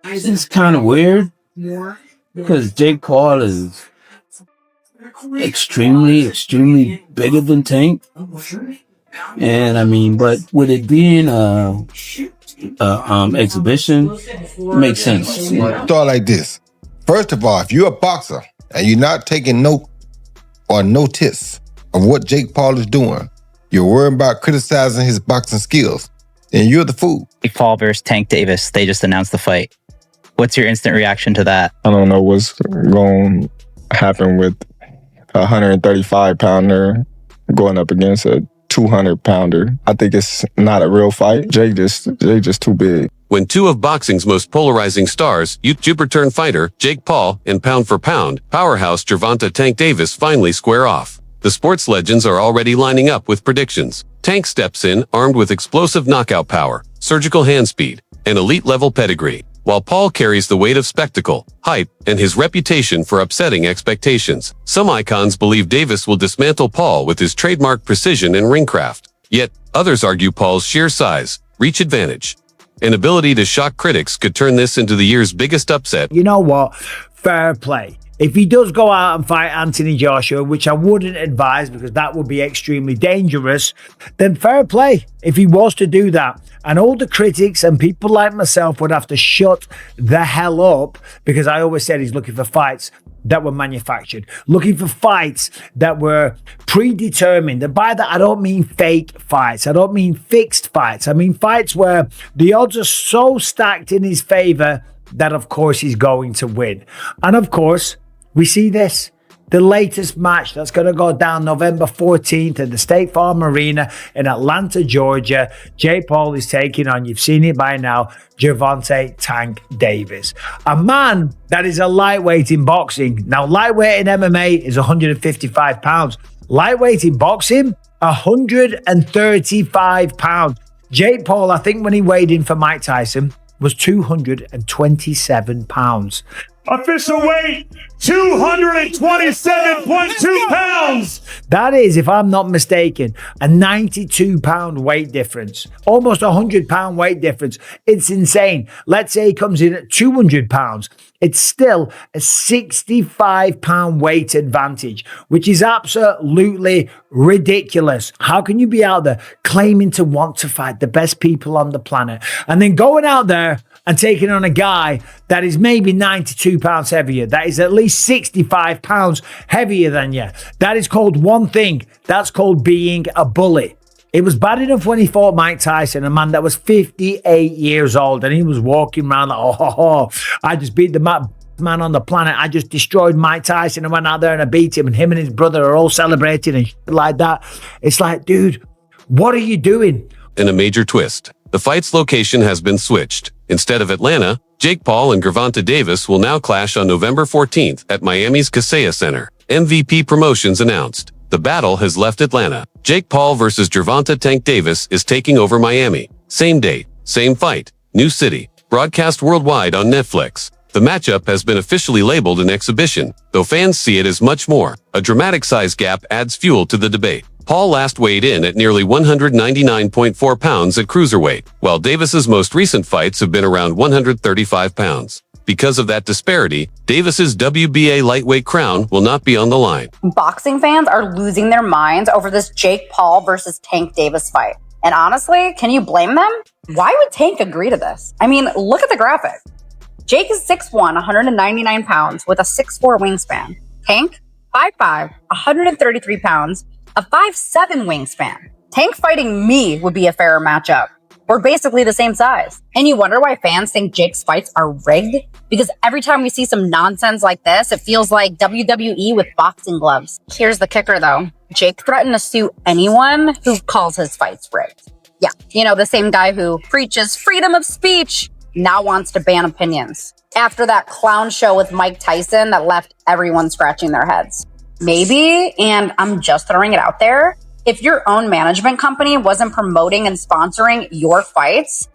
It's kind of weird because Jake Paul is extremely bigger than Tank. And I mean, but with it being exhibition, it makes sense. Start like this. First of all, if you're a boxer and you're not taking note or notice of what Jake Paul is doing, you're worried about criticizing his boxing skills, then you're the fool. Jake Paul versus Tank Davis. They just announced the fight. What's your instant reaction to that? I don't know what's going to happen with a 135-pounder going up against a 200-pounder. I think it's not a real fight. Jake just too big. When two of boxing's most polarizing stars, YouTuber fighter Jake Paul and pound for pound powerhouse Gervonta Tank Davis finally square off. The sports legends are already lining up with predictions. Tank steps in armed with explosive knockout power, surgical hand speed, and elite-level pedigree, while Paul carries the weight of spectacle, hype, and his reputation for upsetting expectations. Some icons believe Davis will dismantle Paul with his trademark precision and ringcraft. Yet, others argue Paul's sheer size, reach advantage, and ability to shock critics could turn this into the year's biggest upset. You know what? Fair play. If he does go out and fight Anthony Joshua, which I wouldn't advise because that would be extremely dangerous, then fair play if he was to do that. And all the critics and people like myself would have to shut the hell up because I always said he's looking for fights that were manufactured, looking for fights that were predetermined. And by that, I don't mean fake fights. I don't mean fixed fights. I mean fights where the odds are so stacked in his favor that, of course, he's going to win. And, of course, we see this. The latest match that's going to go down November 14th at the State Farm Arena in Atlanta, Georgia. Jake Paul is taking on, you've seen it by now, Gervonta Tank Davis. A man that is a lightweight in boxing. Now, lightweight in MMA is 155 pounds. Lightweight in boxing, 135 pounds. Jake Paul, I think when he weighed in for Mike Tyson, was 227 pounds. Official weight, 227.2 pounds. That is, if I'm not mistaken, a 92-pound weight difference. Almost a 100-pound weight difference. It's insane. Let's say he comes in at 200 pounds. It's still a 65-pound weight advantage, which is absolutely ridiculous. How can you be out there claiming to want to fight the best people on the planet and then going out there and taking on a guy that is maybe 92 pounds heavier, that is at least 65 pounds heavier than you? That is called one thing. That's called being a bully. It was bad enough when he fought Mike Tyson, a man that was 58 years old, and he was walking around like, I just beat the man on the planet. I just destroyed Mike Tyson and went out there and I beat him, and him and his brother are all celebrating and shit like that. It's like, dude, what are you doing? In a major twist, the fight's location has been switched. Instead of Atlanta, Jake Paul and Gervonta Davis will now clash on November 14th at Miami's Kaseya Center. MVP Promotions announced. The battle has left Atlanta. Jake Paul versus Gervonta Tank Davis is taking over Miami. Same date, same fight, new city. Broadcast worldwide on Netflix. The matchup has been officially labeled an exhibition, though fans see it as much more. A dramatic size gap adds fuel to the debate. Paul last weighed in at nearly 199.4 pounds at cruiserweight, while Davis's most recent fights have been around 135 pounds. Because of that disparity, Davis's WBA lightweight crown will not be on the line. Boxing fans are losing their minds over this Jake Paul versus Tank Davis fight. And honestly, can you blame them? Why would Tank agree to this? I mean, look at the graphic. Jake is 6'1", 199 pounds with a 6'4" wingspan. Tank, 5'5", 133 pounds, a 5'7" wingspan. Tank fighting me would be a fairer matchup. We're basically the same size. And you wonder why fans think Jake's fights are rigged? Because every time we see some nonsense like this, it feels like WWE with boxing gloves. Here's the kicker though. Jake threatened to sue anyone who calls his fights rigged. Yeah, you know, the same guy who preaches freedom of speech now wants to ban opinions. After that clown show with Mike Tyson that left everyone scratching their heads. Maybe, and I'm just throwing it out there, if your own management company wasn't promoting and sponsoring your fights,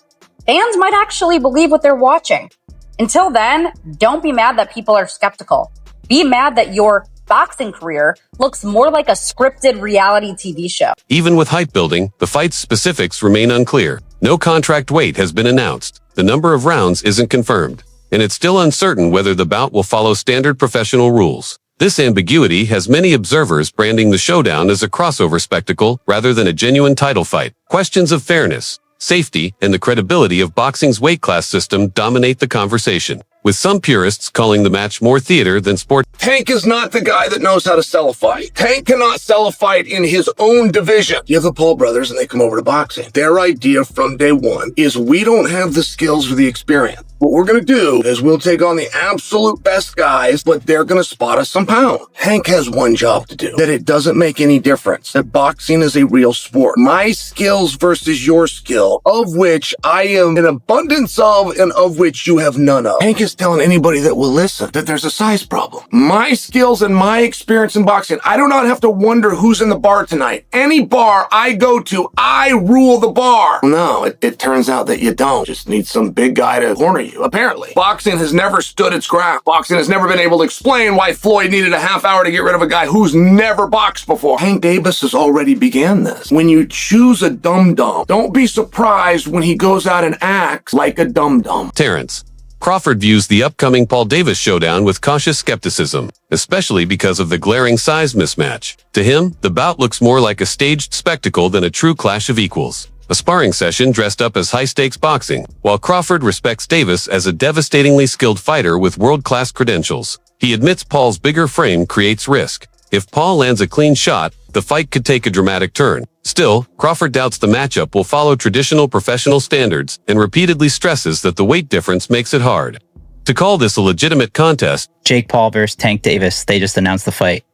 fans might actually believe what they're watching. Until then, don't be mad that people are skeptical. Be mad that your boxing career looks more like a scripted reality TV show. Even with hype building, the fight's specifics remain unclear. No contract weight has been announced. The number of rounds isn't confirmed. and it's still uncertain whether the bout will follow standard professional rules. This ambiguity has many observers branding the showdown as a crossover spectacle rather than a genuine title fight. Questions of fairness, safety, and the credibility of boxing's weight class system dominate the conversation, with some purists calling the match more theater than sport. Tank is not the guy that knows how to sell a fight. Tank cannot sell a fight in his own division. You have the Paul brothers and they come over to boxing. Their idea from day one is we don't have the skills or the experience. What we're going to do is we'll take on the absolute best guys, but they're going to spot us some pound. Hank has one job to do, that it doesn't make any difference, that boxing is a real sport. My skills versus your skill, of which I am an abundance of and of which you have none of. Hank is telling anybody that will listen that there's a size problem. My skills and my experience in boxing, I do not have to wonder who's in the bar tonight. Any bar I go to, I rule the bar. No, it turns out that you don't. Just need some big guy to corner you. Apparently, boxing has never stood its ground. Boxing has never been able to explain why Floyd needed a half hour to get rid of a guy who's never boxed before. Hank Davis has already began this. When you choose a dum-dum, don't be surprised when he goes out and acts like a dum-dum. Terrence. Crawford views the upcoming Paul Davis showdown with cautious skepticism, especially because of the glaring size mismatch. To him, the bout looks more like a staged spectacle than a true clash of equals. A sparring session dressed up as high-stakes boxing, while Crawford respects Davis as a devastatingly skilled fighter with world-class credentials. He admits Paul's bigger frame creates risk. If Paul lands a clean shot, the fight could take a dramatic turn. Still, Crawford doubts the matchup will follow traditional professional standards and repeatedly stresses that the weight difference makes it hard to call this a legitimate contest. Jake Paul versus Tank Davis, they just announced the fight.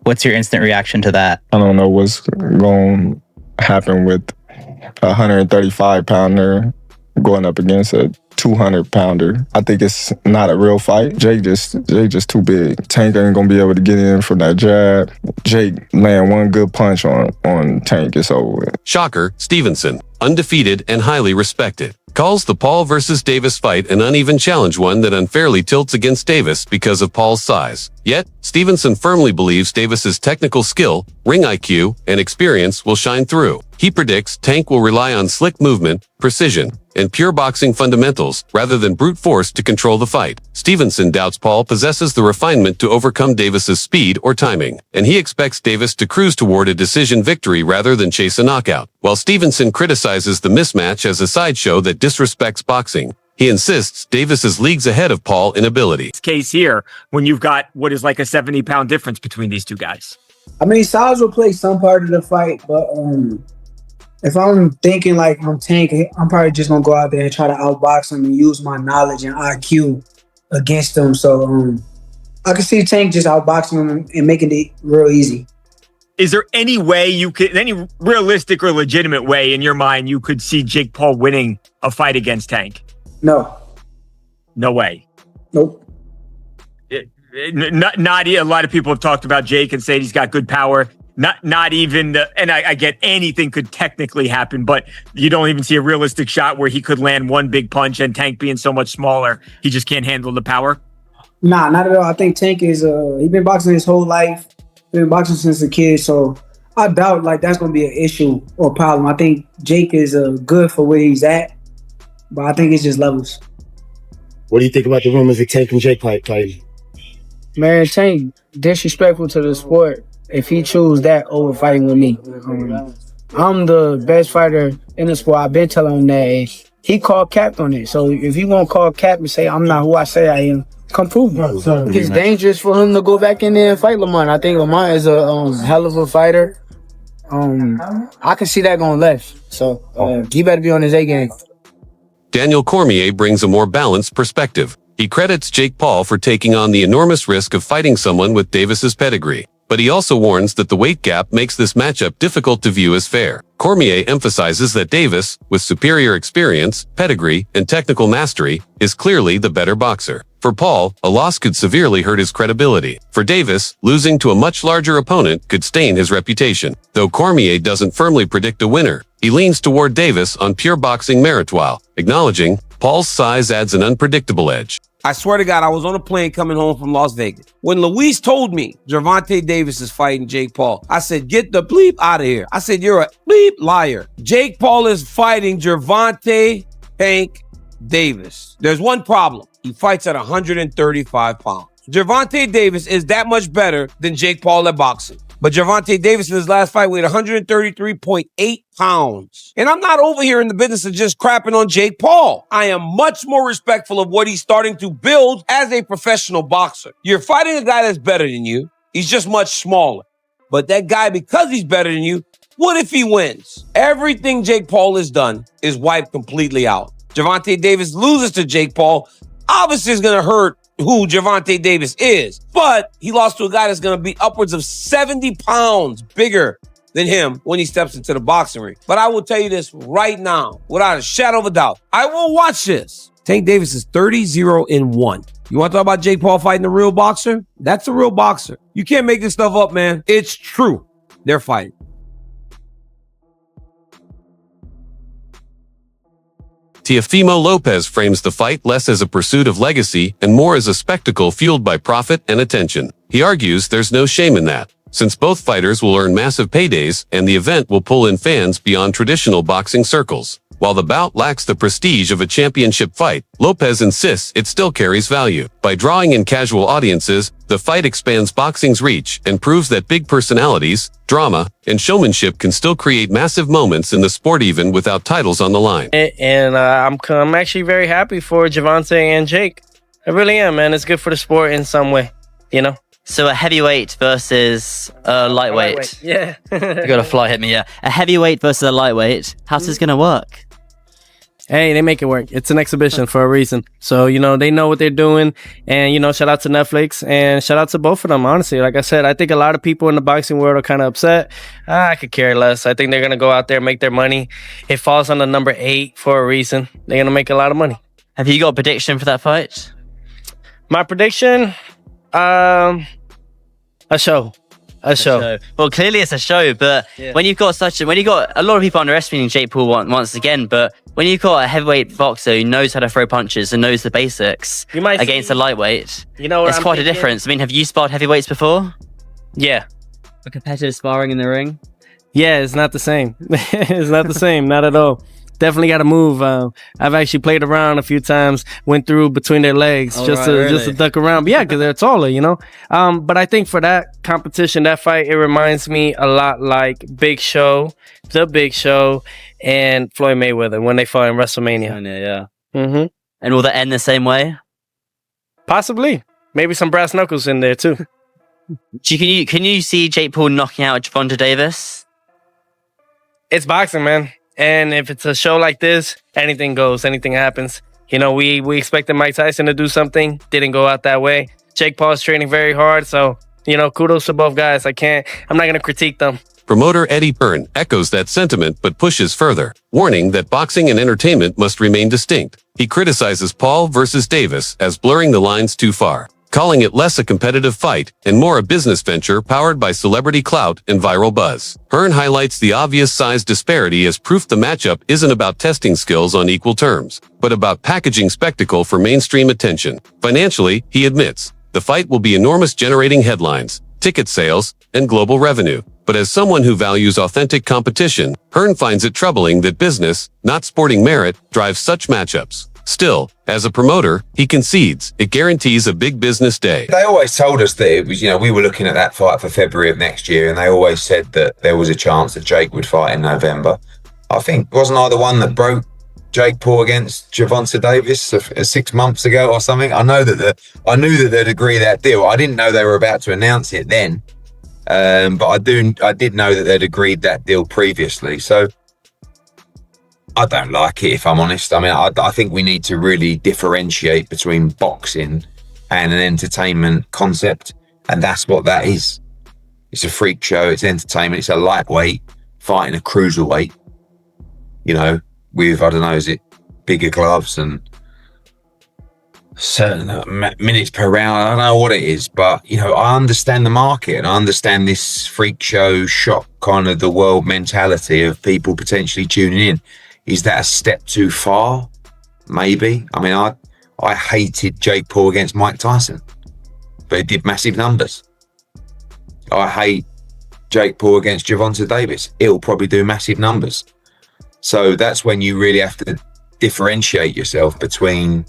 What's your instant reaction to that? I don't know what's going to happen with a 135-pounder going up against a 200-pounder. I think it's not a real fight. Jake just too big. Tank ain't gonna be able to get in from that jab. Jake land one good punch on Tank, it's over with. Shocker, Stevenson, undefeated and highly respected, calls the Paul versus Davis fight an uneven challenge, one that unfairly tilts against Davis because of Paul's size. Yet, Stevenson firmly believes Davis's technical skill, ring IQ, and experience will shine through. He predicts Tank will rely on slick movement, precision, and pure boxing fundamentals rather than brute force to control the fight. Stevenson doubts Paul possesses the refinement to overcome Davis's speed or timing, and he expects Davis to cruise toward a decision victory rather than chase a knockout. While Stevenson criticizes the mismatch as a sideshow that disrespects boxing, he insists Davis is leagues ahead of Paul in ability. Case here, when you've got what is like a 70-pound difference between these two guys. I mean, size will play some part of the fight, but if I'm thinking like I'm Tank, I'm probably just gonna go out there and try to outbox him and use my knowledge and IQ against him. So I can see Tank just outboxing him and making it real easy. Is there any way you could, any realistic or legitimate way in your mind you could see Jake Paul winning a fight against Tank? No. No way. Nope. Not a lot of people have talked about Jake and said he's got good power. Not even and I get anything could technically happen, but you don't even see a realistic shot where he could land one big punch, and Tank being so much smaller, he just can't handle the power. Nah, not at all. I think Tank is he's been boxing his whole life. He's been boxing since a kid, so I doubt like that's gonna be an issue or problem. I think Jake is good for where he's at, but I think it's just levels. What do you think about the rumors of Tank and Jake fighting? Man, Tank disrespectful to the sport if he choose that over fighting with me. I'm the best fighter in the sport. I've been telling him that. He called cap on it. So if you want to call cap and say I'm not who I say I am, come prove it. It's dangerous for him to go back in there and fight Lamont. I think Lamont is a hell of a fighter. I can see that going left. So he better be on his A game. Daniel Cormier brings a more balanced perspective. He credits Jake Paul for taking on the enormous risk of fighting someone with Davis's pedigree, but he also warns that the weight gap makes this matchup difficult to view as fair. Cormier emphasizes that Davis, with superior experience, pedigree, and technical mastery, is clearly the better boxer. For Paul, a loss could severely hurt his credibility. For Davis, losing to a much larger opponent could stain his reputation. Though Cormier doesn't firmly predict a winner, he leans toward Davis on pure boxing merit while acknowledging Paul's size adds an unpredictable edge. I swear to God, I was on a plane coming home from Las Vegas. When Luis told me Gervonta Davis is fighting Jake Paul, I said, get the bleep out of here. I said, you're a bleep liar. Jake Paul is fighting Gervonta Tank Davis. There's one problem. He fights at 135 pounds. Gervonta Davis is that much better than Jake Paul at boxing. But Gervonta Davis in his last fight weighed 133.8 pounds. And I'm not over here in the business of just crapping on Jake Paul. I am much more respectful of what he's starting to build as a professional boxer. You're fighting a guy that's better than you. He's just much smaller. But that guy, because he's better than you, what if he wins? Everything Jake Paul has done is wiped completely out. Gervonta Davis loses to Jake Paul. Obviously, it's going to hurt who Gervonta Davis is. But he lost to a guy that's going to be upwards of 70 pounds bigger than him when he steps into the boxing ring. But I will tell you this right now, without a shadow of a doubt. I will watch this. Tank Davis is 30-0-1. You want to talk about Jake Paul fighting a real boxer? That's a real boxer. You can't make this stuff up, man. It's true. They're fighting. Teofimo Lopez frames the fight less as a pursuit of legacy and more as a spectacle fueled by profit and attention. He argues there's no shame in that, since both fighters will earn massive paydays and the event will pull in fans beyond traditional boxing circles. While the bout lacks the prestige of a championship fight, Lopez insists it still carries value. By drawing in casual audiences, the fight expands boxing's reach and proves that big personalities, drama, and showmanship can still create massive moments in the sport even without titles on the line. And I'm actually very happy for Gervonta and Jake. I really am, man. It's good for the sport in some way, you know? So a heavyweight versus a lightweight. Yeah. You got a fly hit me, yeah. A heavyweight versus a lightweight. How's this going to work? Hey, they make it work. It's an exhibition for a reason. So, you know, they know what they're doing. And, you know, shout out to Netflix and shout out to both of them, honestly. Like I said, I think a lot of people in the boxing world are kind of upset. I could care less. I think they're going to go out there and make their money. It falls on the number 8 for a reason. They're going to make a lot of money. Have you got a prediction for that fight? My prediction? A show. A show. Well, clearly it's a show, but when you've got a lot of people underestimating Jake Paul once again, but when you've got a heavyweight boxer who knows how to throw punches and knows the basics against a lightweight, it's quite a difference. I mean, have you sparred heavyweights before? Yeah. For competitive sparring in the ring? Yeah, it's not the same. It's not the same, not at all. Definitely got to move. I've actually played around a few times, went through between their legs just to duck around. But yeah, because they're taller, you know. But I think for that competition, that fight, it reminds me a lot like The Big Show, and Floyd Mayweather when they fought in WrestleMania. Yeah. Mm-hmm. And will that end the same way? Possibly. Maybe some brass knuckles in there too. Can you see Jake Paul knocking out Gervonta Davis? It's boxing, man. And if it's a show like this, anything goes, anything happens. You know, we expected Mike Tyson to do something. Didn't go out that way. Jake Paul's training very hard. So, you know, kudos to both guys. I'm not going to critique them. Promoter Eddie Hearn echoes that sentiment but pushes further, warning that boxing and entertainment must remain distinct. He criticizes Paul versus Davis as blurring the lines too far, calling it less a competitive fight and more a business venture powered by celebrity clout and viral buzz. Hearn highlights the obvious size disparity as proof the matchup isn't about testing skills on equal terms, but about packaging spectacle for mainstream attention. Financially, he admits, the fight will be enormous, generating headlines, ticket sales, and global revenue. But as someone who values authentic competition, Hearn finds it troubling that business, not sporting merit, drives such matchups. Still, as a promoter, he concedes it guarantees a big business day. They always told us that it was, you know, we were looking at that fight for February of next year, and they always said that there was a chance that Jake would fight in November. I think, wasn't I the one that broke Jake Paul against Gervonta Davis 6 months ago or something? I knew that they'd agree that deal. I didn't know they were about to announce it then, but I did know that they'd agreed that deal previously. So I don't like it, if I'm honest. I mean, I think we need to really differentiate between boxing and an entertainment concept, and that's what that is. It's a freak show. It's entertainment. It's a lightweight fighting a cruiserweight. You know, with, I don't know, is it bigger gloves and certain minutes per round? I don't know what it is, but, you know, I understand the market and I understand this freak show shock kind of the world mentality of people potentially tuning in. Is that a step too far? Maybe. I mean, I hated Jake Paul against Mike Tyson, but it did massive numbers. I hate Jake Paul against Gervonta Davis. It'll probably do massive numbers. So that's when you really have to differentiate yourself between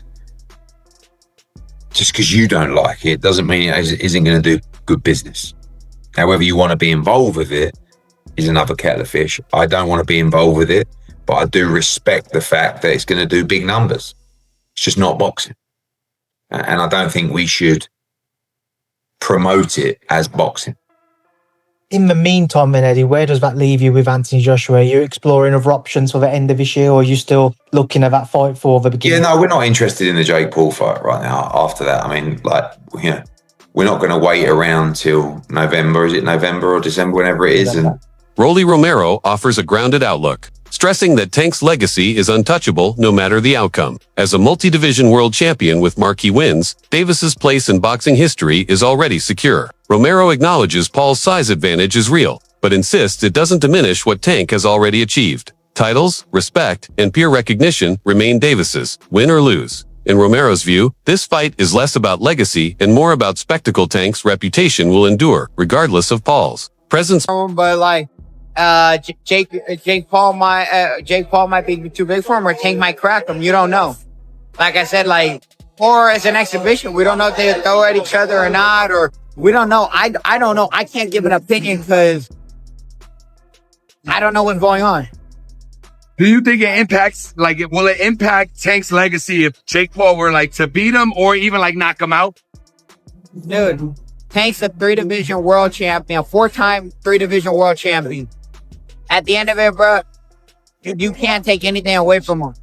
Just because you don't like it doesn't mean it isn't going to do good business. Now, whether you want to be involved with it is another kettle of fish. I don't want to be involved with it, but I do respect the fact that it's going to do big numbers. It's just not boxing. And I don't think we should promote it as boxing. In the meantime, then, Eddie, where does that leave you with Anthony Joshua? Are you exploring other options for the end of this year, or are you still looking at that fight for the beginning? Yeah, no, we're not interested in the Jake Paul fight right now. After that, I mean, like, you know, we're not going to wait around till November. Is it November or December, whenever it is? And Rolly Romero offers a grounded outlook, stressing that Tank's legacy is untouchable no matter the outcome. As a multi-division world champion with marquee wins, Davis's place in boxing history is already secure. Romero acknowledges Paul's size advantage is real, but insists it doesn't diminish what Tank has already achieved. Titles, respect, and peer recognition remain Davis's, win or lose. In Romero's view, this fight is less about legacy and more about spectacle. Tank's reputation will endure, regardless of Paul's presence. But like, Jake Paul might be too big for him, or Tank might crack him. You don't know. Like I said, like, or as an exhibition, we don't know if they throw at each other or not, or we don't know. I don't know. I can't give an opinion because I don't know what's going on. Do you think it impacts, like, will it impact Tank's legacy if Jake Paul were like to beat him or even like knock him out? Dude, Tank's a 3-division world champion, 4-time 3-division world champion. At the end of it, bro, you can't take anything away from him.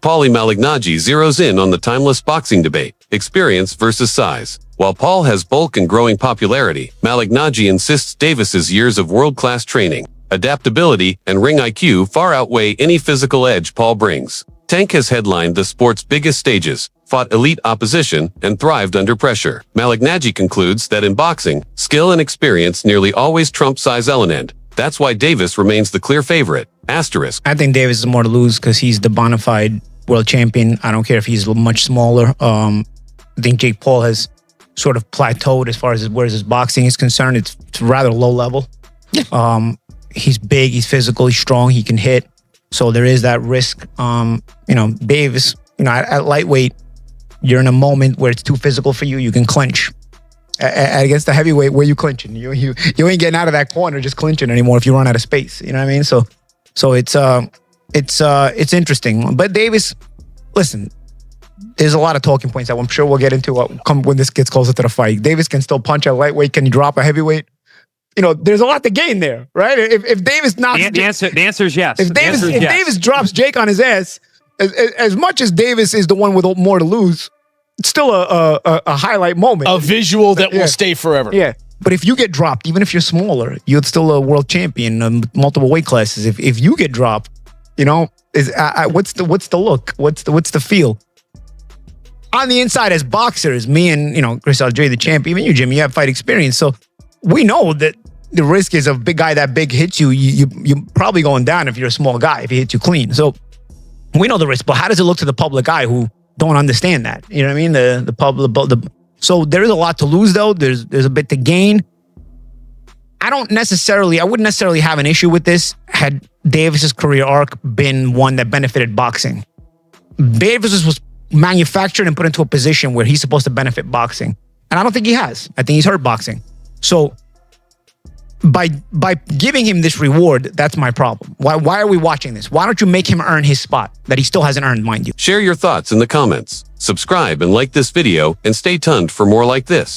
Paulie Malignaggi zeroes in on the timeless boxing debate, experience versus size. While Paul has bulk and growing popularity, Malignaggi insists Davis's years of world-class training, adaptability, and ring IQ far outweigh any physical edge Paul brings. Tank has headlined the sport's biggest stages, fought elite opposition, and thrived under pressure. Malignaggi concludes that in boxing, skill and experience nearly always trump size element. That's why Davis remains the clear favorite. Asterisk. I think Davis is more to lose because he's the bona fide world champion. I don't care if he's much smaller. I think Jake Paul has sort of plateaued as far as where his boxing is concerned. It's rather low level. He's big, he's physical, he's strong, he can hit. So there is that risk. Davis, at lightweight, you're in a moment where it's too physical for you. You can clinch. Against the heavyweight, where you clinching? You ain't getting out of that corner just clinching anymore if you run out of space. You know what I mean? So it's interesting. But Davis, listen, there's a lot of talking points that I'm sure we'll get into when this gets closer to the fight. Davis can still punch at lightweight. Can he drop a heavyweight? There's a lot to gain there, right? If Davis knocks the answer is yes. If Davis drops Jake on his ass, as much as Davis is the one with more to lose, it's still a highlight moment. A visual that will stay forever. Yeah. But if you get dropped, even if you're smaller, you're still a world champion in multiple weight classes. If you get dropped, what's the look? What's the feel? On the inside, as boxers, me and Chris Aldrey, the champ, even you, Jimmy, you have fight experience. So we know that the risk is a big guy that big hits you. You're probably going down if you're a small guy, if he hits you clean. So we know the risk, but how does it look to the public eye who don't understand that? You know what I mean? The public. So there is a lot to lose, though. There's a bit to gain. I wouldn't necessarily have an issue with this had Davis's career arc been one that benefited boxing. Davis was manufactured and put into a position where he's supposed to benefit boxing. And I don't think he has. I think he's hurt boxing. So by giving him this reward, that's my problem. Why are we watching this? Why don't you make him earn his spot that he still hasn't earned, mind you? Share your thoughts in the comments. Subscribe and like this video and stay tuned for more like this.